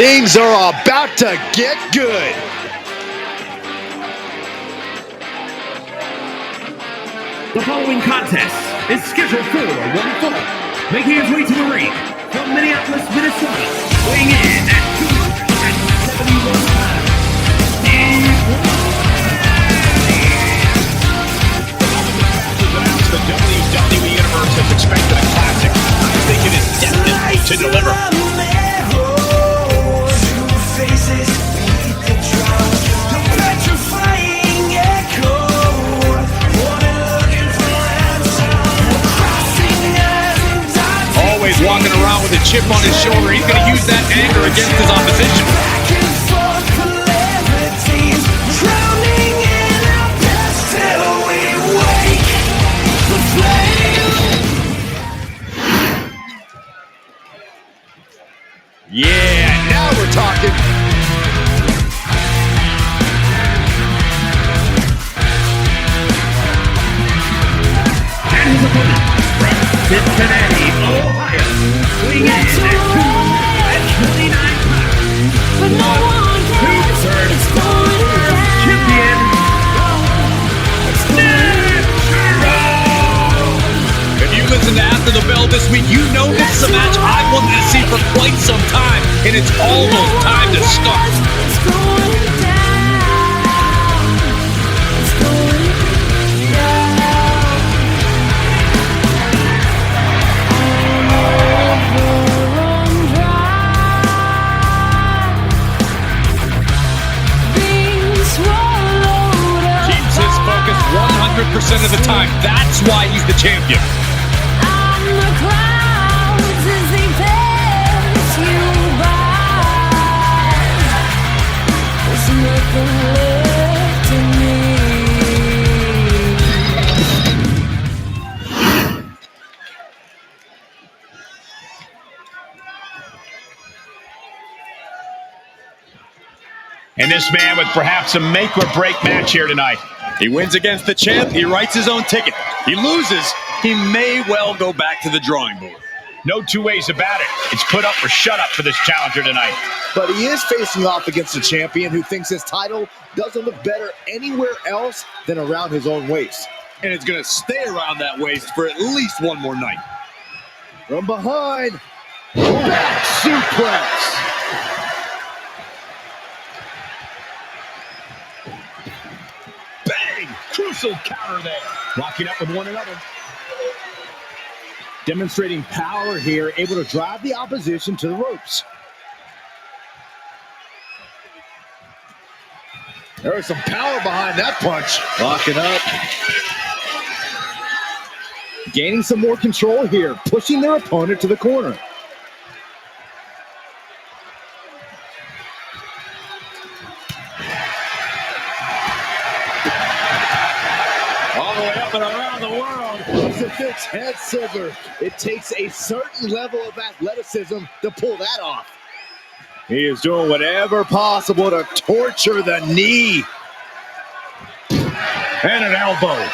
Things are about to get good. The following contest is scheduled for one fall. Making his way to the ring from Minneapolis, Minnesota, weighing in at 271 pounds. The WWE Universe has expected a classic. I think it is destined to deliver. Always walking around with a chip on his shoulder. He's going to use that anger against his opposition. Yeah, now we're talking. And his opponent from Cincinnati, Ohio, weighing in at 229 pounds. But no one cares. It's going down. Champion, nick-eyra. If you listen to After the Bell this week, you know this is a match I wanted to see for quite some time, and it's almost time to start. It's going down. It's going down. Run dry. Being swallowed up. Keeps his focus 100% of the time. That's why he's the champion. On the clouds as they pass you by. There's nothing left in me. And this man with perhaps a make-or-break match here tonight. He wins against the champ, he writes his own ticket. He loses, he may well go back to the drawing board. No two ways about it. It's put up or shut up for this challenger tonight. But he is facing off against a champion who thinks his title doesn't look better anywhere else than around his own waist. And it's going to stay around that waist for at least one more night. From behind, back suplex. Bang! Crucial counter there. Locking up with one another. Demonstrating power here, able to drive the opposition to the ropes. There is some power behind that punch. Locking up. Gaining some more control here, pushing their opponent to the corner. All the way up and around the world. Defense head scissor. It takes a certain level of athleticism to pull that off. He is doing whatever possible to torture the knee. And an elbow.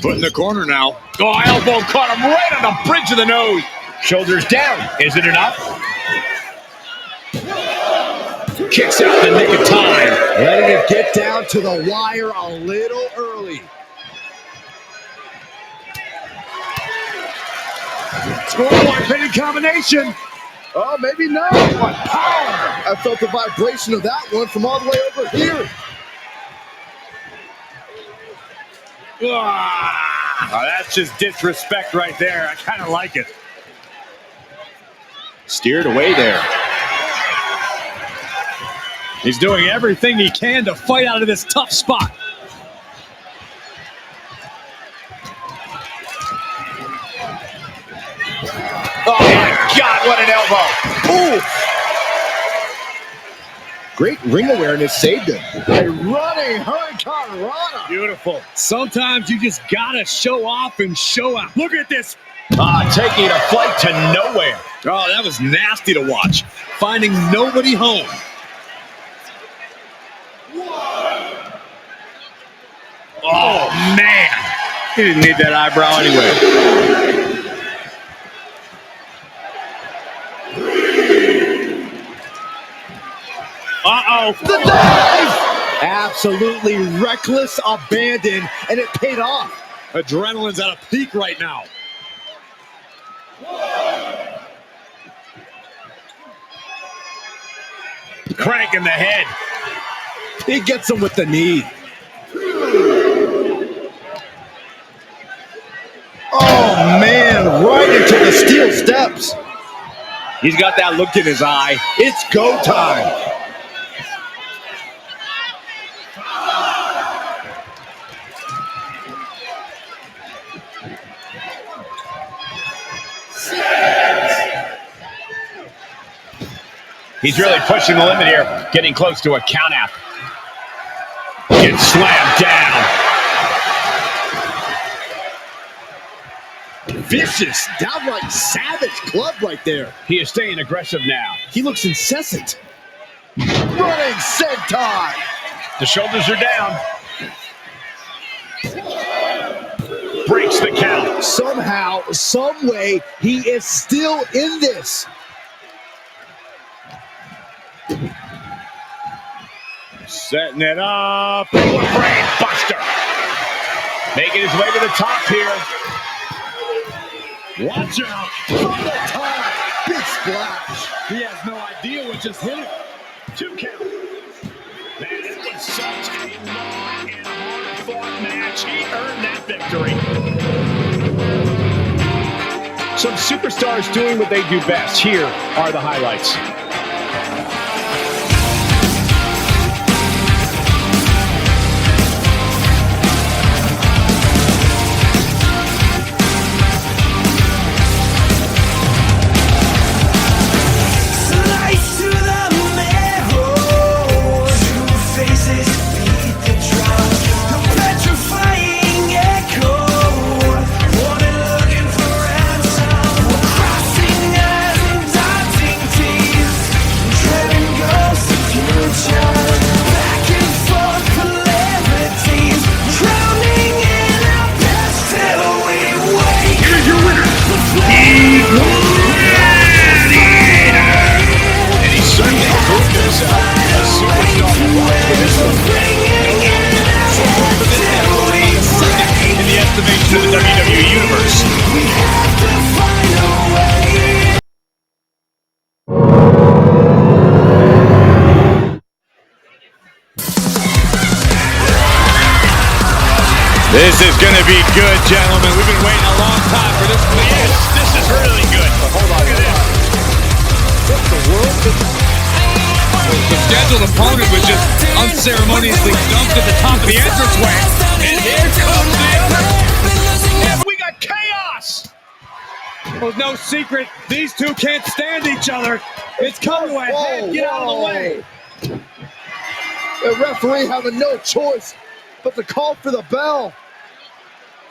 Foot in the corner now. Oh, elbow caught him right on the bridge of the nose. Shoulders down. Is it enough? Kicks out the nick of time. Letting it get down to the wire a little early. Scoreboard pinning combination. Oh, maybe not. What power. I felt the vibration of that one from all the way over here. Oh, that's just disrespect right there. I kind of like it. Steered away there. He's doing everything he can to fight out of this tough spot. Oh my God, what an elbow. Ooh. Great ring awareness saved him. A running hurricane rana. Beautiful. Sometimes you just gotta show off and show out. Look at this. Taking a flight to nowhere. Oh, that was nasty to watch. Finding nobody home. Oh, man. He didn't need that eyebrow anyway. Uh-oh. The dive! Absolutely reckless abandon, and it paid off. Adrenaline's at a peak right now. Crank in the head. He gets him with the knee. Oh, man, right into the steel steps. He's got that look in his eye. It's go time. He's really pushing the limit here, getting close to a count out. Gets slammed down. Vicious, downright savage club right there. He is staying aggressive now. He looks incessant. Running senton. The shoulders are down. Breaks the count. Somehow, some way, he is still in this. Setting it up. Brain buster. Making his way to the top here. Watch out. From the top. Big splash. He has no idea what just hit him. 2 count. Man, it was such a long and hard-fought match. He earned that victory. Some superstars doing what they do best. Here are the highlights. To the WWE Universe. This is going to be good, gentlemen. We've been waiting a long time for this. Yes, this is really good. Hold on. Look at this. What the world? The scheduled opponent was just unceremoniously dumped at the top of the entranceway. And here comes the other. And we got chaos. Well, it's no secret these two can't stand each other. It's come to a head. Get out of the way. The referee having no choice but to call for the bell.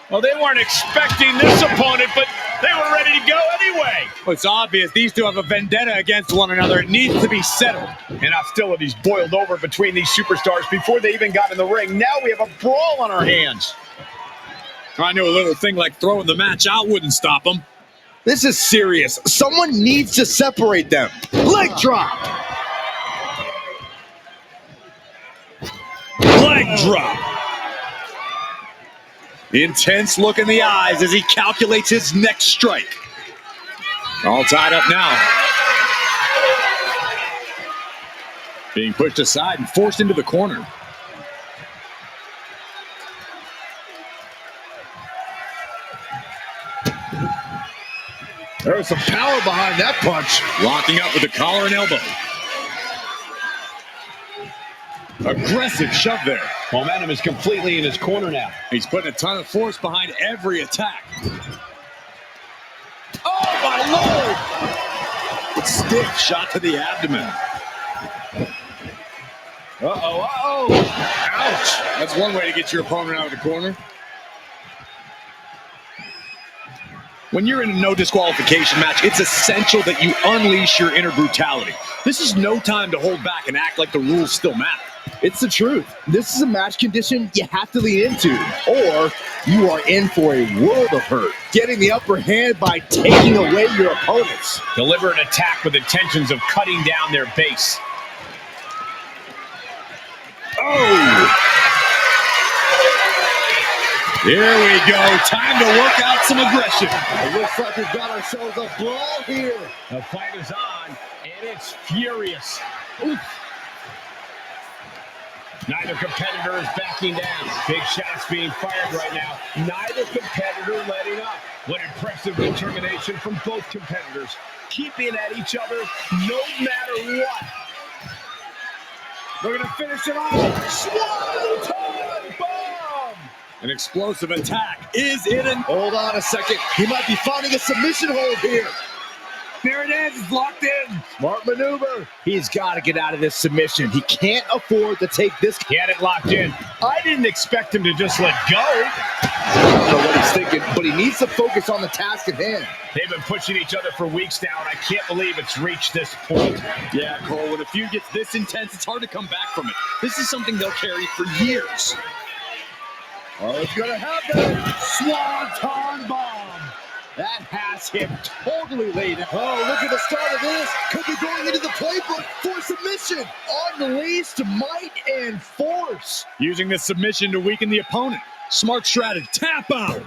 Well, they weren't expecting this opponent, but they were ready to go anyway. Well, it's obvious these two have a vendetta against one another. It needs to be settled. And hostilities boiled over between these superstars before they even got in the ring. Now we have a brawl on our hands. I knew a little thing like throwing the match out wouldn't stop them. This is serious. Someone needs to separate them. Leg drop. Leg drop. Intense look in the eyes as he calculates his next strike. All tied up now. Being pushed aside and forced into the corner. There was some power behind that punch. Locking up with the collar and elbow. Aggressive shove there. Momentum is completely in his corner now. He's putting a ton of force behind every attack. Oh, my Lord! Stiff shot to the abdomen. Uh-oh, uh-oh. Ouch. That's one way to get your opponent out of the corner. When you're in a no disqualification match, it's essential that you unleash your inner brutality. This is no time to hold back and act like the rules still matter. It's the truth. This is a match condition you have to lean into, or you are in for a world of hurt. Getting the upper hand by taking away your opponents. Deliberate attack with intentions of cutting down their base. Oh! Here we go. Time to work out some aggression. It looks like we've got ourselves a brawl here. The fight is on, and it's furious. Oof. Neither competitor is backing down. Big shots being fired right now. Neither competitor letting up. What impressive determination from both competitors. Keeping at each other no matter what. They're going to finish it off. Swanton bomb! An explosive attack is in and... Hold on a second. He might be finding a submission hold here. There it is. It's locked in. Smart maneuver. He's got to get out of this submission. He can't afford to take this. He had it locked in. I didn't expect him to just let go. I don't know what he's thinking, but he needs to focus on the task at hand. They've been pushing each other for weeks now, and I can't believe it's reached this point. Yeah, Cole, when a feud gets this intense, it's hard to come back from it. This is something they'll carry for years. Oh, it's going to happen. Swanton bomb. That has him totally laid out. Oh, look at the start of this. Could be going into the playbook for submission. Unleashed might and force. Using the submission to weaken the opponent. Smart strategy. Tap out.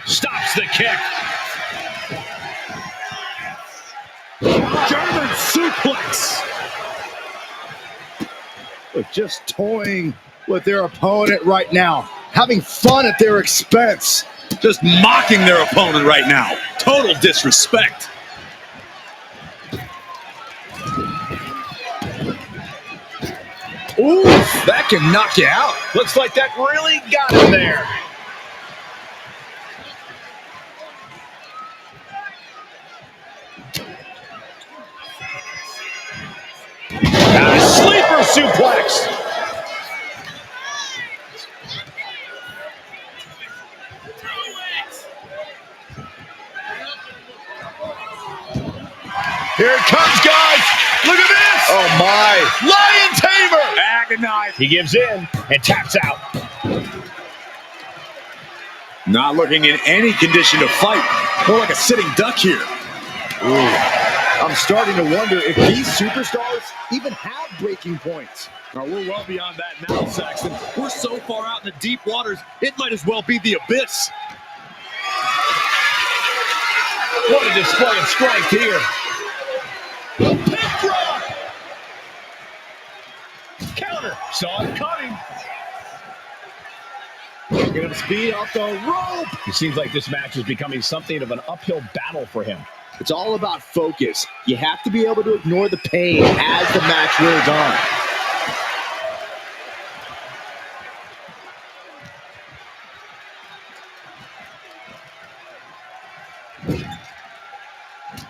Stops the kick. German suplex. They're just toying with their opponent right now. Having fun at their expense. Just mocking their opponent right now. Total disrespect. Ooh, that can knock you out. Looks like that really got him there. Got a sleeper suplex. Here it comes, guys. Look at this. Oh, my. Lion Tamer. Agonized. He gives in and taps out. Not looking in any condition to fight. More like a sitting duck here. Ooh. I'm starting to wonder if these superstars even have breaking points. Now, we're well beyond that now, Saxton. We're so far out in the deep waters, it might as well be the abyss. What a display of strength here. The pin drop! Counter. Saw it coming. Get him speed off the rope. It seems like this match is becoming something of an uphill battle for him. It's all about focus. You have to be able to ignore the pain as the match rolls on.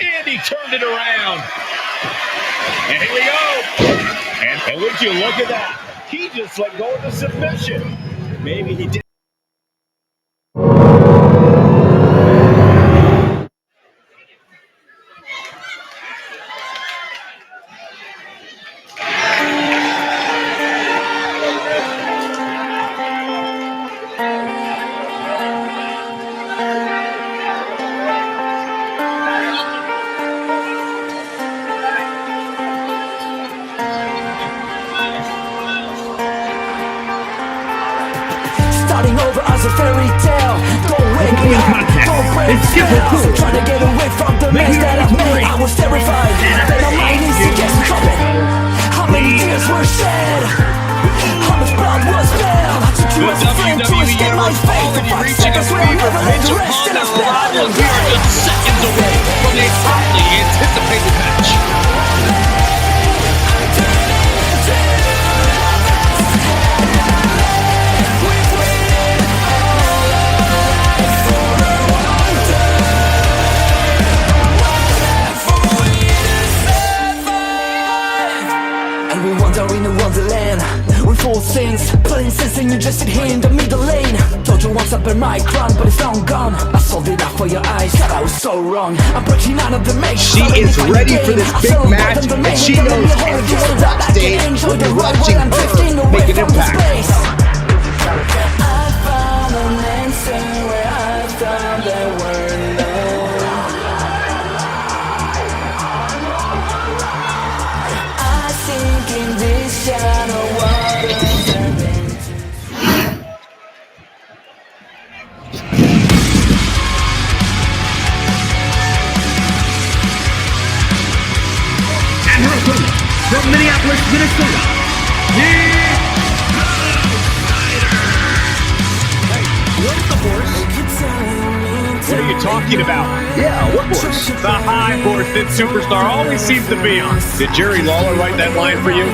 And he turned it around. And here we go. And would you look at that? He just let go of the submission. Maybe he did. Starting over as a fairy tale. Don't wake me following up, contest don't break is me scheduled down. for Trying to get away from the mess Making that I've his made. way I was terrified that my mind needs to get dropping. How many tears were shed? How much blood was spilled? I took you as a friend to escape my fate. For 5 seconds where I'll never let the rest in a spell. We are just seconds away from a hotly anticipated match. And we wander in a wonderland with all things, plain sense, and you just sit here in the middle lane. Don't you once up in my crown, but it's long gone. I sold it out for your eyes, thought I was so wrong. I'm breaking out of the maze. She is ready for this big match, and she knows everyone backstage will be watching her make an impact. I found an answer where I thought there were none. I sink in this shallow water. And her opponent, from Minneapolis, Minnesota, What are you talking about? Yeah, what horse? The high horse that Superstar always seems to be on. Did Jerry Lawler write that line for you?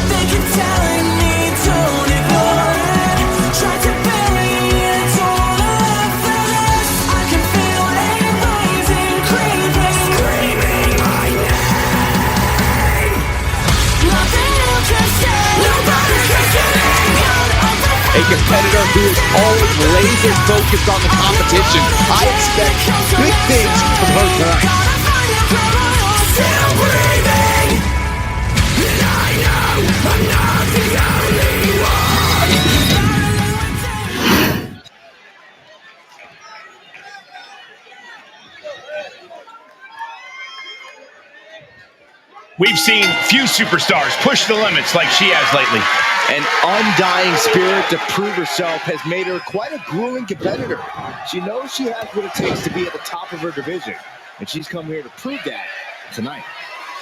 They keep telling me don't ignore it. Try to bury it all up fast. I can feel it rising, creeping, screaming my name. Nothing you can say, nobody can say. A competitor who is always laser focused on the competition. I expect big things from her tonight. Still breathing, and I know I'm not the only one. We've seen few superstars push the limits like she has lately. An undying spirit to prove herself has made her quite a grueling competitor. She knows she has what it takes to be at the top of her division, and she's come here to prove that tonight.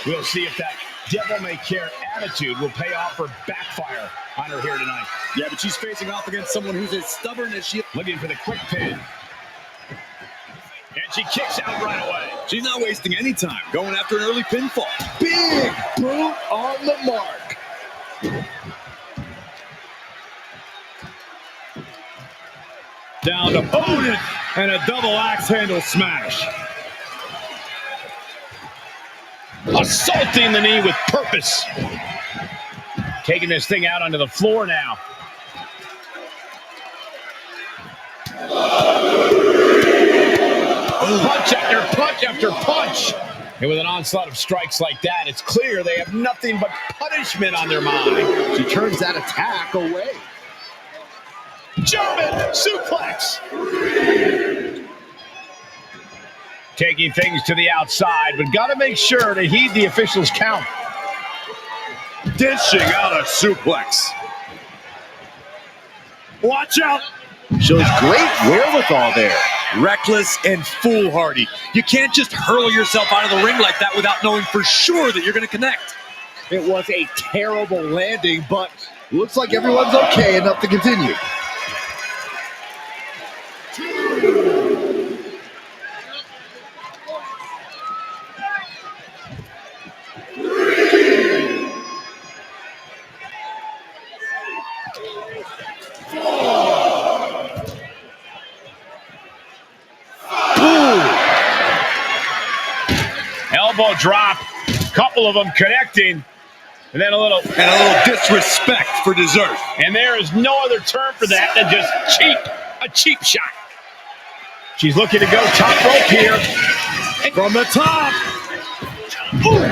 We'll see if that devil-may-care attitude will pay off or backfire on her here tonight. Yeah, but she's facing off against someone who's as stubborn as she is. Looking for the quick pin. And she kicks out right away. She's not wasting any time going after an early pinfall. Big boot on the mark. Down to opponent and a double axe handle smash. Assaulting the knee with purpose. Taking this thing out onto the floor now. Punch after punch after punch. And with an onslaught of strikes like that, it's clear they have nothing but punishment on their mind. She turns that attack away. German suplex. Taking things to the outside, but got to make sure to heed the official's count. Dishing out a suplex. Watch out. Shows great wherewithal there. Reckless and foolhardy. You can't just hurl yourself out of the ring like that without knowing for sure that you're going to connect. It was a terrible landing, but looks like everyone's okay enough to continue. Elbow drop, couple of them connecting, and then a little disrespect for dessert. And there is no other term for that than just cheap, a cheap shot. She's looking to go top rope here. From the top. Ooh.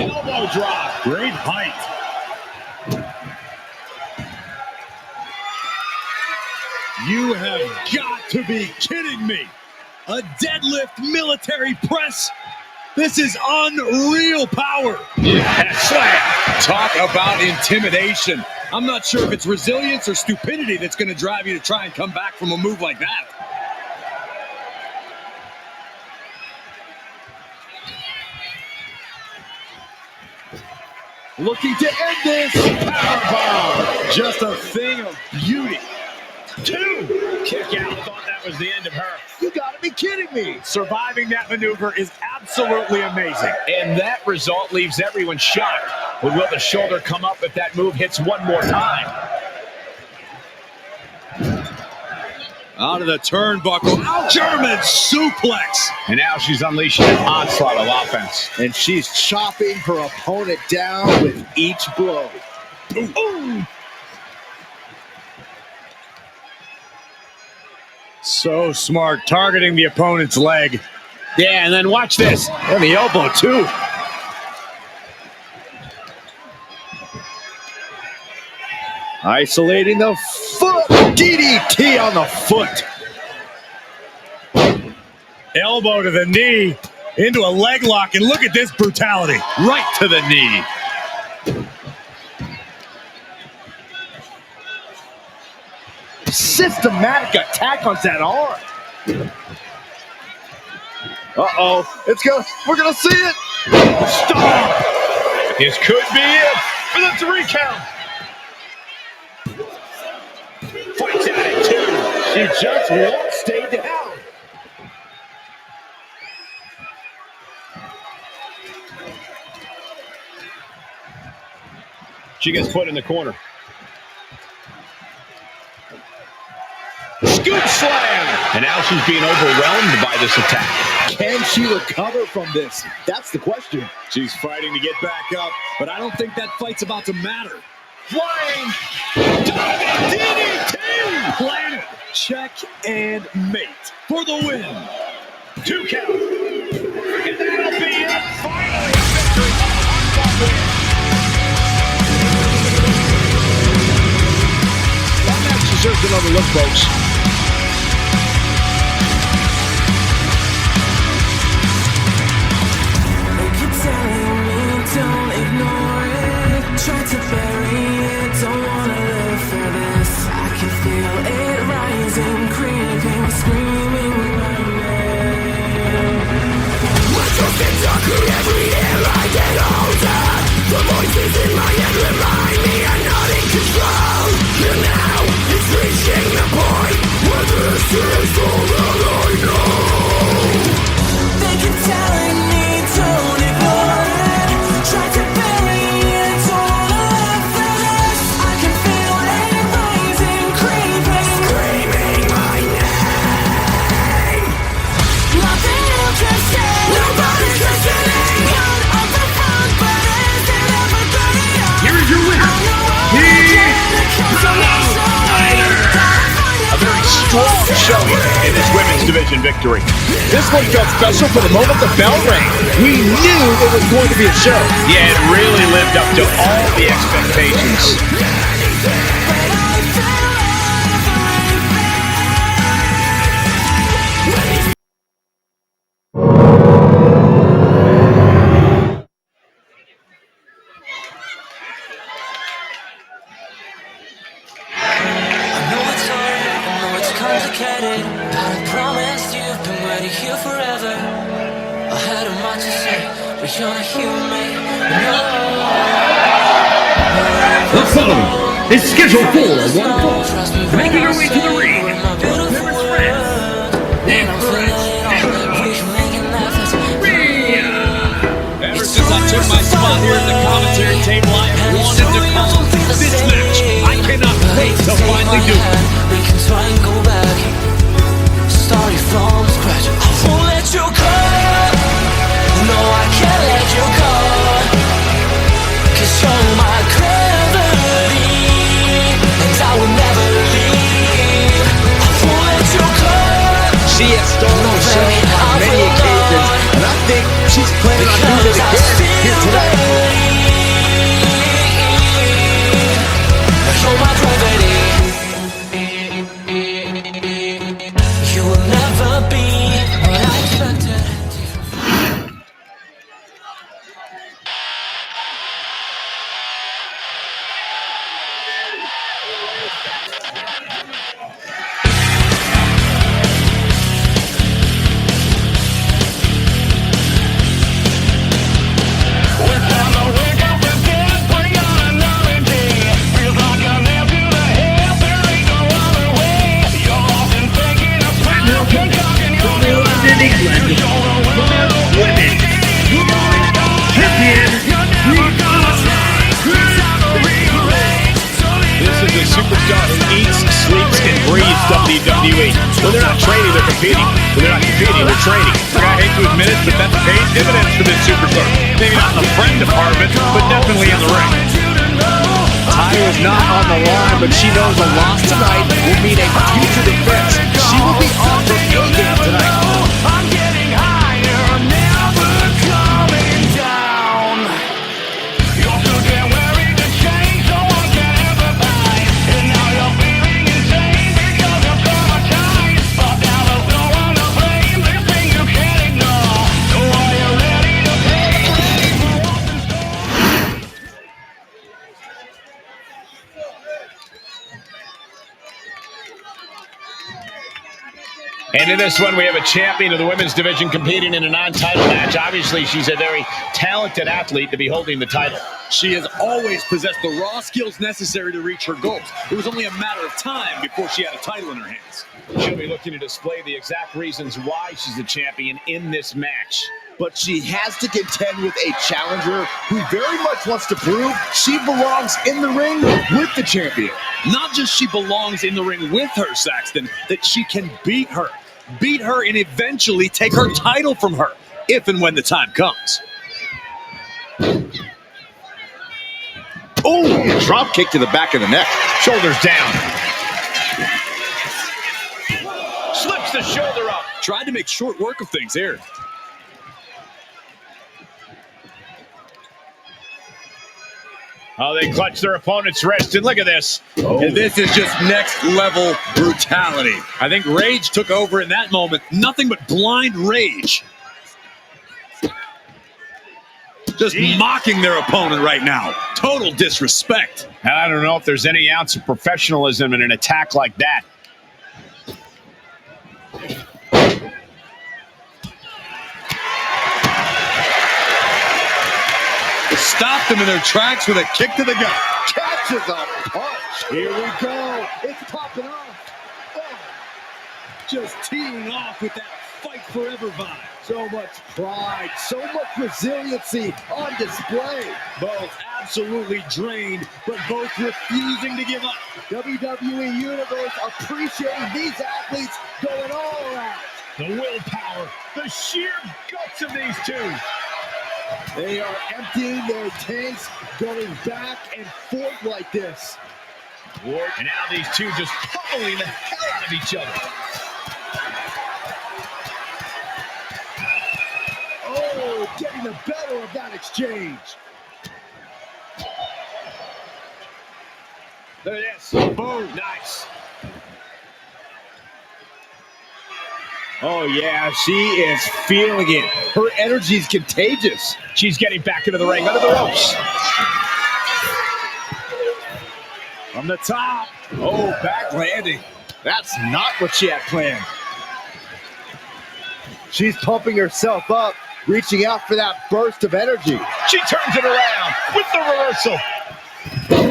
Elbow drop, great height. You have got to be kidding me. A deadlift military press? This is unreal power. Yeah, slam. Talk about intimidation. I'm not sure if it's resilience or stupidity that's going to drive you to try and come back from a move like that. Looking to end this. Powerbomb. Just a thing of beauty. Two. Kick out. Thought that was the end of her. You gotta be kidding me. Surviving that maneuver is absolutely amazing. And that result leaves everyone shocked. But will the shoulder come up if that move hits one more time? Out of the turnbuckle, German suplex. And now she's unleashing an onslaught of offense. And she's chopping her opponent down with each blow. Ooh. So smart, targeting the opponent's leg. Yeah, and then watch this. And the elbow, too. Isolating the foot. DDT on the foot. Elbow to the knee, into a leg lock, and look at this brutality. Right to the knee. Systematic attack on that arm. We're gonna see it. Stop. This could be it for the 3 count. Fights at it, too. She just won't stay down. She gets put in the corner. Scoop slam! And now she's being overwhelmed by this attack. Can she recover from this? That's the question. She's fighting to get back up, but I don't think that fight's about to matter. Flying diving DDT! Planet, check and mate for the win. 2 count. And that'll be it. Finally, a victory. That match deserves another look, folks. Don't ignore it. Try to bury it. Don't wanna live for this. I can feel it rising, creeping, screaming my name. My trust gets darker every year I get older. The voices in my head remind me I'm not in control. And now it's reaching the point where this is all that I know. They keep telling me don't ignore it. Try to bury it, don't live for this. I can feel it rising, creeping, screaming my name. Nothing you can say, nobody's listening. Gun on the front, but is it ever gonna end? Here is your winner, A very strong showing in this women's division victory. This one felt special for the moment the bell rang. We knew it was going to be a show. Yeah, it really lived up to all the expectations. Complicated, but I promise you've been waiting here forever. I had a much to say, but you're not human. The following is scheduled for one fall. Making her way to the ring, her newest friends, Ankor and Erya. Ever since I took my spot here at the commentary table, I have wanted to call this match. I cannot wait to finally do it. We can try and go back, starting from scratch. I won't let you go. No, I can't let you go. 'Cause you're my gravity, and I will never leave. I won't let you go. She has stolen the show on many occasions, and I think she's planning on doing it again here tonight. You're my gravity, WWE. When they're not training, they're competing. When they're not competing, they're training. Look, I hate to admit it, but that's paid dividends for this superstar. Maybe not in the friend department, but definitely in the ring. Title is not on the line, but she knows a loss tonight will mean a future defense. She will be off her A-game tonight. I'm getting higher, never coming down. You're too damn wearing the chain, so one can ever buy. And now you're feeling insane because you're traumatized. But now there's no one to blame, this thing you can't ignore. So are you ready to pay for what's in store? And in this one, we have a champion of the women's division competing in a non-title match. Obviously, she's a very talented athlete to be holding the title. She has always possessed the raw skills necessary to reach her goals. It was only a matter of time before she had a title in her hands. She'll be looking to display the exact reasons why she's the champion in this match. But she has to contend with a challenger who very much wants to prove she belongs in the ring with the champion. Not just she belongs in the ring with her, Saxton, that she can beat her. Beat her and eventually take her title from her, if and when the time comes. Oh, drop kick to the back of the neck. Shoulders down. Slips the shoulder up. Tried to make short work of things here. Oh, they clutch their opponent's wrist, and look at this. And this is just next level brutality. I think rage took over in that moment. Nothing but blind rage. Just mocking their opponent right now. Total disrespect. And I don't know if there's any ounce of professionalism in an attack like that. Stopped them in their tracks with a kick to the gut. Catches a punch. Here we go. It's popping off. Oh. Just teeing off with that fight forever vibe. So much pride, so much resiliency on display. Both absolutely drained, but both refusing to give up. WWE Universe appreciating these athletes going all out. The willpower, the sheer guts of these two. They are emptying their tanks, going back and forth like this. And now these two just pummeling the hell out of each other. Oh, getting the better of that exchange. Look at this. Boom. Nice. Oh, yeah, she is feeling it. Her energy is contagious. She's getting back into the ring, under the ropes. From the top. Oh, back landing. That's not what she had planned. She's pumping herself up, reaching out for that burst of energy. She turns it around with the reversal.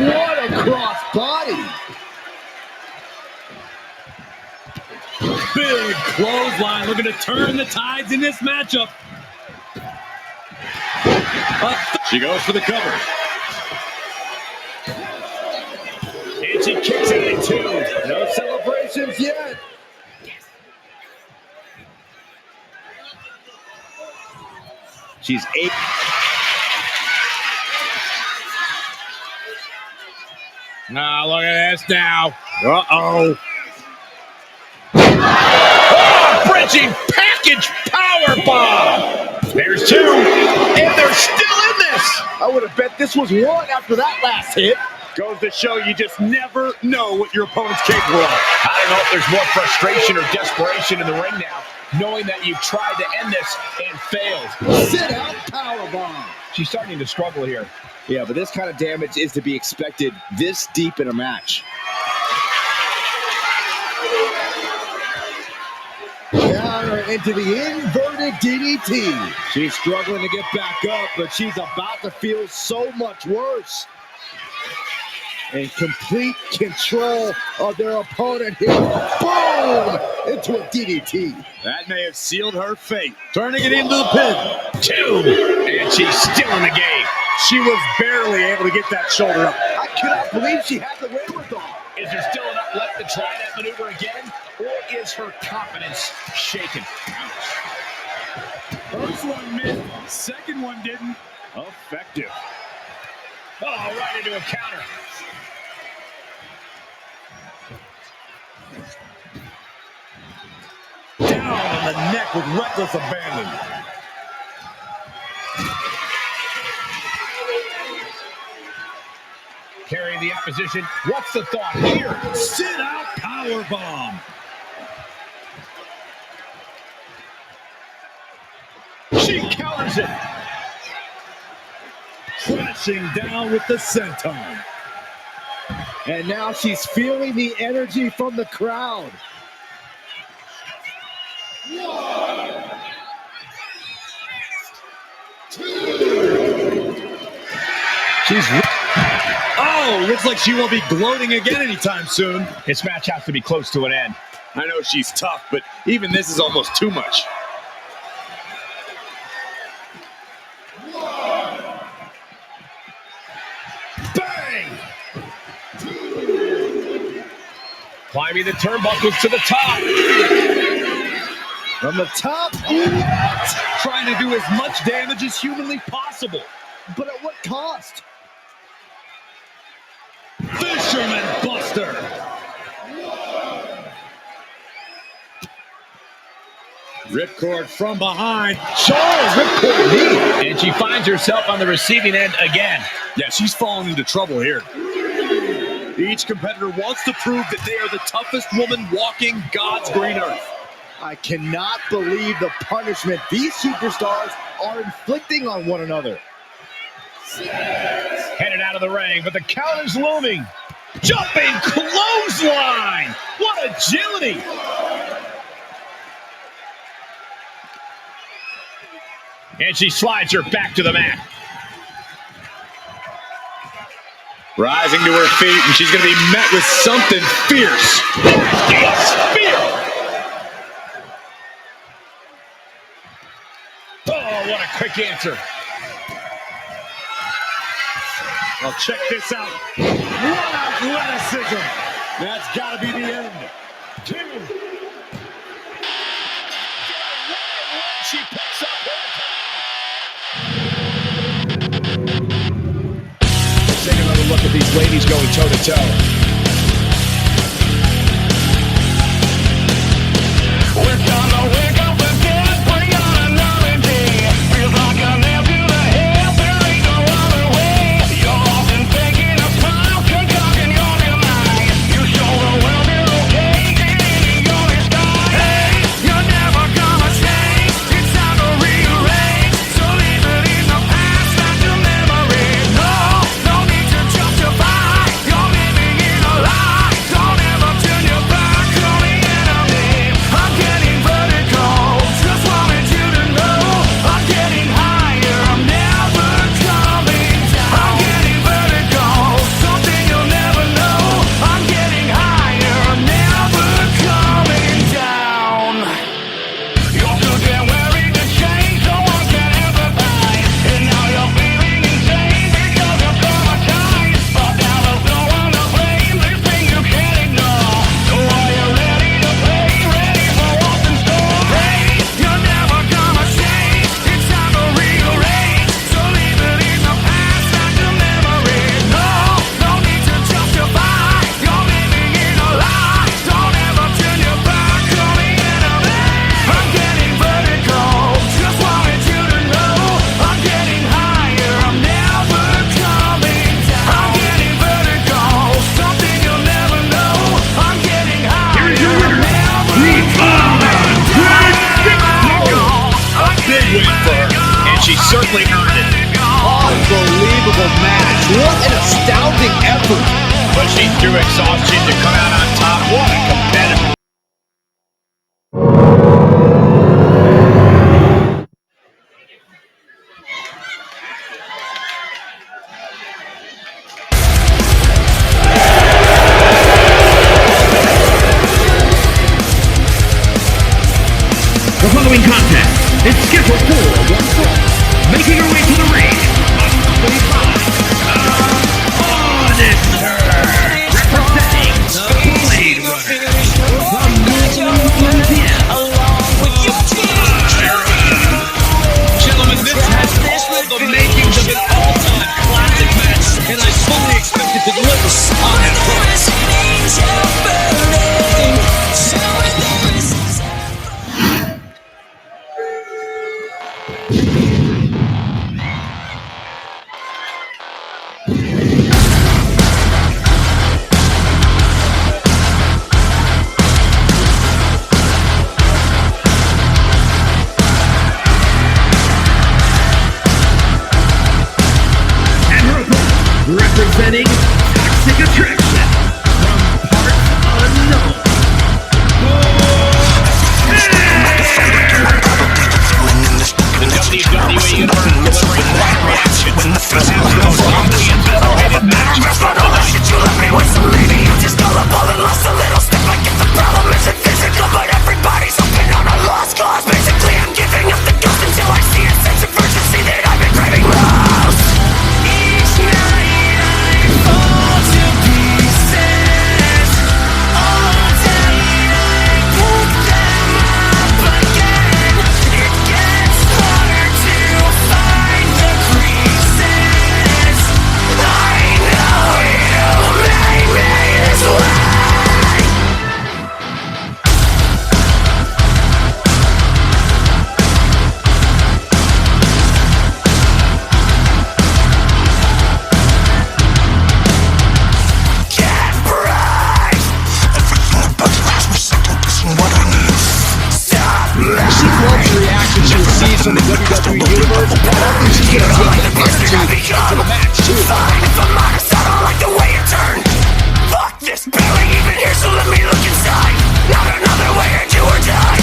What a cross body. Big clothesline looking to turn the tides in this matchup. She goes for the cover. And she kicks it in two. No celebrations yet. She's 8. Now look at this now. Uh-oh. Bridging package power bomb. There's two, and they're still in this. I would have bet this was 1 after that last hit. Goes to show you just never know what your opponent's capable of. I don't know if there's more frustration or desperation in the ring now, knowing that you've tried to end this and failed. Sit out powerbomb. She's starting to struggle here. Yeah, but this kind of damage is to be expected this deep in a match. Counter into the inverted DDT. She's struggling to get back up, but she's about to feel so much worse. In complete control of their opponent here. Boom! Into a DDT. That may have sealed her fate. Turning it into the pin. Two, and she's still in the game. She was barely able to get that shoulder up. I cannot believe she had the wherewithal. Is there still enough left to try that maneuver again? is her confidence shaken? First one missed, second one didn't. Effective. Oh, right into a counter. Down on the neck with reckless abandon. Carrying the opposition. What's the thought here? Sit out powerbomb. She counters it. Crashing down with the senton. And now she's feeling the energy from the crowd. She's... Oh, looks like she won't be gloating again anytime soon. This match has to be close to an end. I know she's tough, but even this is almost too much. Bang! Climbing the turnbuckles to the top. From the top, Trying to do as much damage as humanly possible. but at what cost? Fisherman Buster. Ripcord from behind. Charles ripcord knee. And she finds herself on the receiving end again. Yeah, she's fallen into trouble here. Each competitor wants to prove that they are the toughest woman walking God's green earth. I cannot believe the punishment these superstars are inflicting on one another. Headed out of the ring, but the counter's looming. Jumping clothesline. What agility. And she slides her back to the mat. Rising to her feet, and she's going to be met with something fierce. A spear. Oh, what a quick answer. Well, check this out. What athleticism. That's got to be the end. Two. She picks up her Let's take another look at these ladies going toe-to-toe. We're gonna wake up again, bring on another day. Feels like a nail to the head, there ain't no other way. You're often thinking of smile, concocting on your mind. You show the world you're okay, in your sky. Hey, you're never gonna change, it's time to rearrange. So leave it in the past, not your memory. No need to justify, you're living in a lie. Don't ever turn your back on the enemy. I'm getting vertigo, just wanted you to know. I'm getting higher, I'm never coming down. I'm getting vertigo, something you'll never know. I'm getting higher, I'm never coming down. You're too damn weary to change, no one can empathize. And now you're feeling insane because you're traumatized. But now there's no one to blame, this thing you can't ignore. So are you ready to play, ready for what's in store? Hey, you're never gonna change, it's time to rearrange. So leave it in the past, not your memory. No need to justify, you're living in a lie. Don't ever turn your back on the enemy. I'm getting vertigo, just wanted you to know. I'm getting higher, I'm never coming down. I'm getting vertigo, something you'll never know. I'm getting higher, I'm never Big win for her, and she certainly earned it. Unbelievable match. What an astounding effort. Pushing through exhaustion to come out on top. What a competitor. The following contest is scheduled for one fall. Making her way to the ring, accompanied by Honest, representing the Blade Runner. representing Toxic Attraction from parts unknown. The WWE Universe delivering live reaction. Perhaps the most humbly anticipated match of the night. You left me with some lady, you just got a ball and lost a little step. I get the problem isn't physical, but everybody's open on a lost cause. Basically, I'm giving up the ghost until I see a sense of urgency that I've been craving most. Each night I fall to pieces. All day I pick them up again. It gets harder to find the creases. I know you made me this way. Get bright. Everything about you has me second guessing what I need. Stop. She loves the reaction she receives from the WWE Universe. I don't think she's going to take that attitude to the match, too. Fine, if I'm honest, I don't like the way you turn. Fuck this, barely even here, so let me look inside. Not another way to do or die.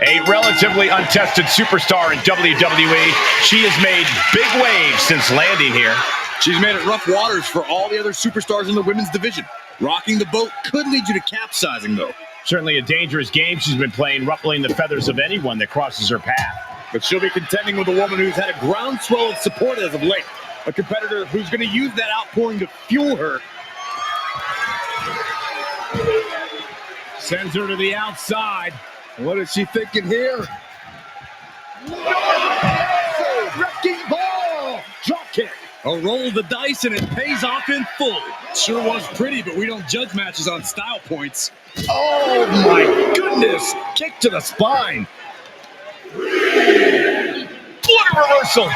A relatively untested superstar in WWE, she has made big waves since landing here. She's made it rough waters for all the other superstars in the women's division. Rocking the boat could lead you to capsizing, though. Certainly a dangerous game she's been playing, ruffling the feathers of anyone that crosses her path. But she'll be contending with a woman who's had a groundswell of support as of late. A competitor who's going to use that outpouring to fuel her. Sends her to the outside. What is she thinking here? Wrecking ball! Drop kick. A roll of the dice, and it pays off in full. Sure was pretty, but we don't judge matches on style points. Oh my goodness! Kick to the spine. What a reversal!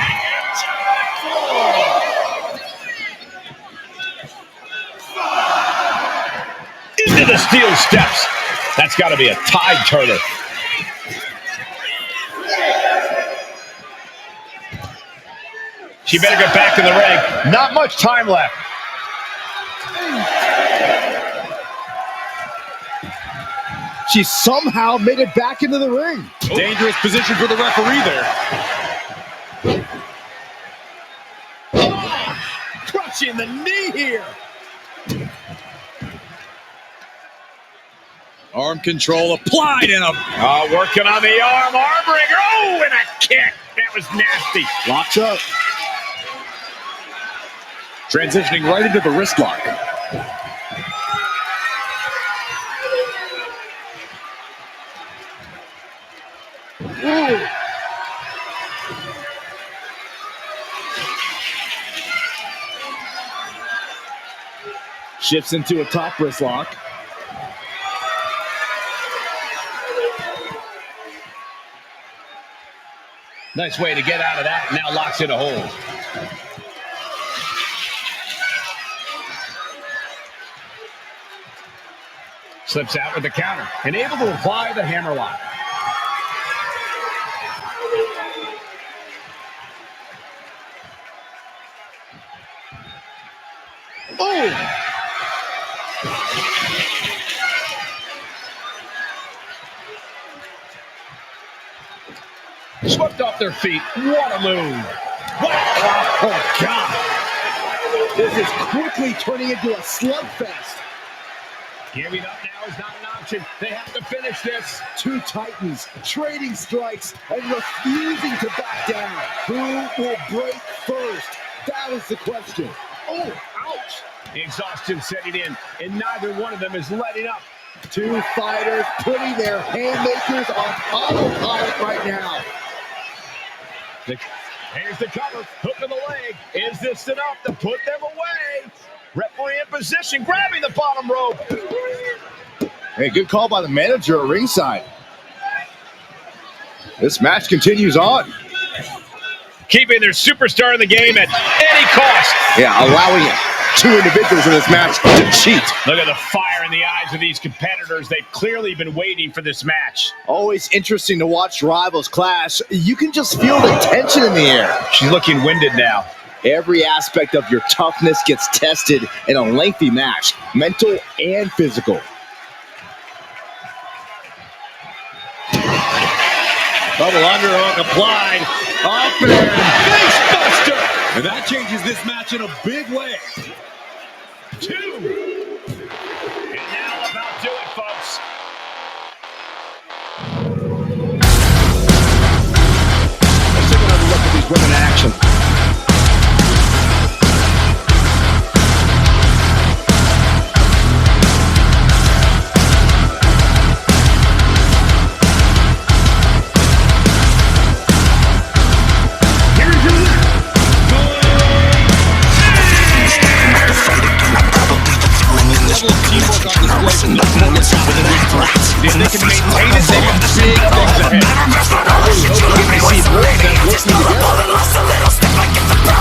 Into the steel steps. That's got to be a tide turner. She better get back in the ring. Not much time left. She somehow made it back into the ring. Dangerous position for the referee there. Crushing the knee here. Arm control applied and Working on the arm wringer. Oh, and a kick. That was nasty. Locks up. transitioning right into the wrist lock. Ooh. Shifts into a top wrist lock. Nice way to get out of that. Now locks in a hold. Slips out with the counter and able to apply the hammer lock. Oh! Swept off their feet. What a move. Wow. Oh, God. This is quickly turning into a slugfest. Giving up now is not an option. They have to finish this. Two titans trading strikes and refusing to back down. Who will break first? That is the question. Oh, ouch. Exhaustion setting in, and neither one of them is letting up. Two fighters putting their haymakers on autopilot right now. Here's the cover, hook of the leg. Is this enough to put them away? Referee in position, grabbing the bottom rope. Hey, good call by the manager at ringside. This match continues on. Keeping their superstar in the game at any cost. Yeah, allowing two individuals in this match to cheat. Look at the fire in the eyes of these competitors. They've clearly been waiting for this match. Always interesting to watch rivals clash. You can just feel the tension in the air. She's looking winded now. Every aspect of your toughness gets tested in a lengthy match, mental and physical. Double underhook applied. Up and facebuster. And that changes this match in a big way. 2. And now about do it, folks. Let's take another look at these women in action. If they can maintain it,